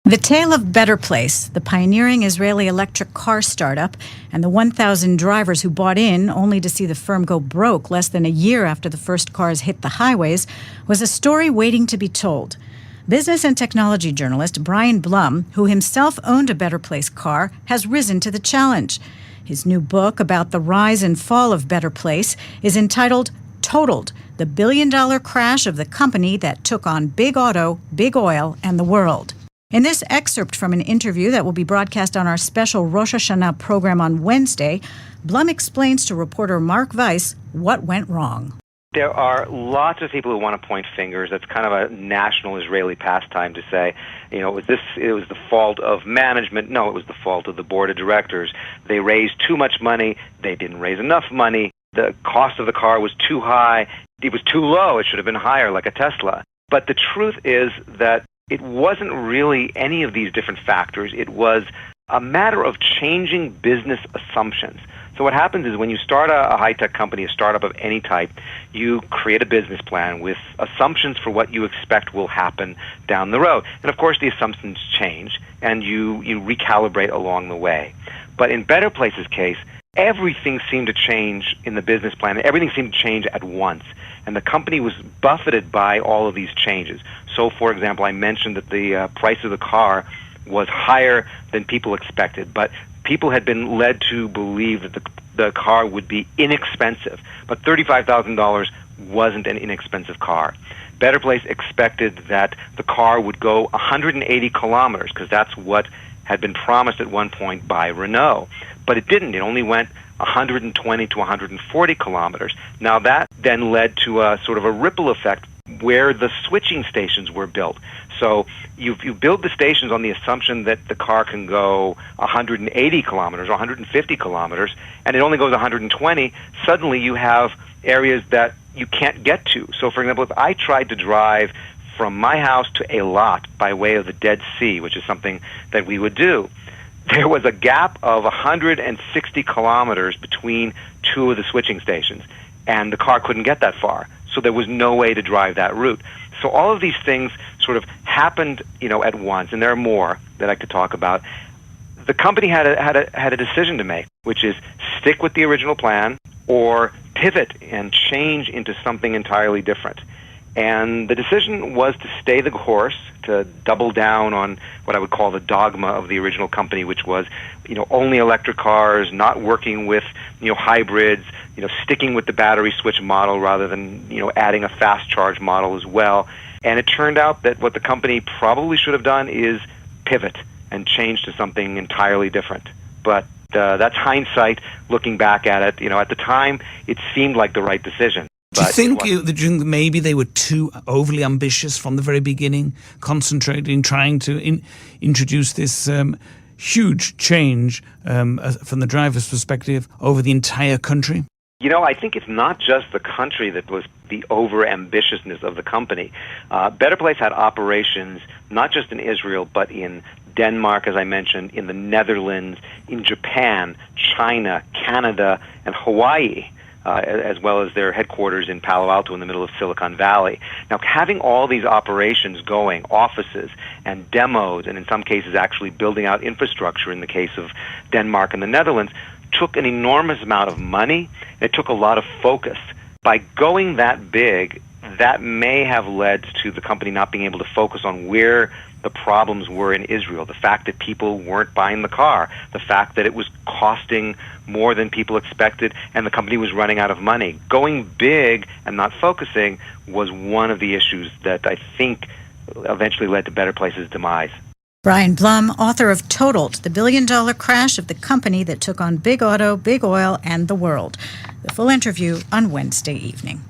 The tale of Better Place, the pioneering Israeli electric car startup, and the 1,000 drivers who bought in only to see the firm go broke less than a year after the first cars hit the highways, was a story waiting to be told. Business and technology journalist Brian Blum, who himself owned a Better Place car, has risen to the challenge. His new book about the rise and fall of Better Place is entitled Totaled, the billion-dollar crash of the company that took on big auto, big oil, and the world. In this excerpt from an interview that will be broadcast on our special Rosh Hashanah program on Wednesday, Blum explains to reporter Mark Weiss what went wrong. There are lots of people who want to point fingers. That's kind of a national Israeli pastime to say, it was the fault of management. No, it was the fault of the board of directors. They raised too much money. They didn't raise enough money. The cost of the car was too high. It was too low. It should have been higher, like a Tesla. But the truth is that it wasn't really any of these different factors. It was a matter of changing business assumptions. So what happens is when you start a high-tech company, a startup of any type, you create a business plan with assumptions for what you expect will happen down the road. And of course the assumptions change, and you recalibrate along the way. But in Better Place's case, everything seemed to change in the business plan. Everything seemed to change at once. And the company was buffeted by all of these changes. So, for example, I mentioned that the price of the car was higher than people expected, but people had been led to believe that the car would be inexpensive. But $35,000 wasn't an inexpensive car. Better Place expected that the car would go 180 kilometers, because that's what had been promised at one point by Renault. But it didn't. It only went 120 to 140 kilometers. Now that then led to a sort of a ripple effect where the switching stations were built. So you build the stations on the assumption that the car can go 180 kilometers or 150 kilometers, and it only goes 120. Suddenly you have areas that you can't get to. So, for example, if I tried to drive from my house to Eilat by way of the Dead Sea, which is something that we would do, there was a gap of 160 kilometers between two of the switching stations, and the car couldn't get that far. So there was no way to drive that route. So all of these things sort of happened, at once, and there are more that I could talk about. The company had a decision to make, which is stick with the original plan or pivot and change into something entirely different. And the decision was to stay the course, to double down on what I would call the dogma of the original company, which was, only electric cars, not working with, hybrids, sticking with the battery switch model rather than, adding a fast charge model as well. And it turned out that what the company probably should have done is pivot and change to something entirely different. But that's hindsight, looking back at it. At the time, it seemed like the right decision. Do you think maybe they were too overly ambitious from the very beginning, concentrating, trying to introduce this huge change from the driver's perspective over the entire country? I think it's not just the country that was the over-ambitiousness of the company. Better Place had operations not just in Israel, but in Denmark, as I mentioned, in the Netherlands, in Japan, China, Canada, and Hawaii, as well as their headquarters in Palo Alto in the middle of Silicon Valley. Now, having all these operations going, offices and demos, and in some cases actually building out infrastructure in the case of Denmark and the Netherlands, took an enormous amount of money. It took a lot of focus. By going that big, that may have led to the company not being able to focus on where the problems were in Israel, the fact that people weren't buying the car, the fact that it was costing more than people expected, and the company was running out of money. Going big and not focusing was one of the issues that I think eventually led to Better Place's demise. Brian Blum, author of Totaled, the billion-dollar crash of the company that took on big auto, big oil, and the world. The full interview on Wednesday evening.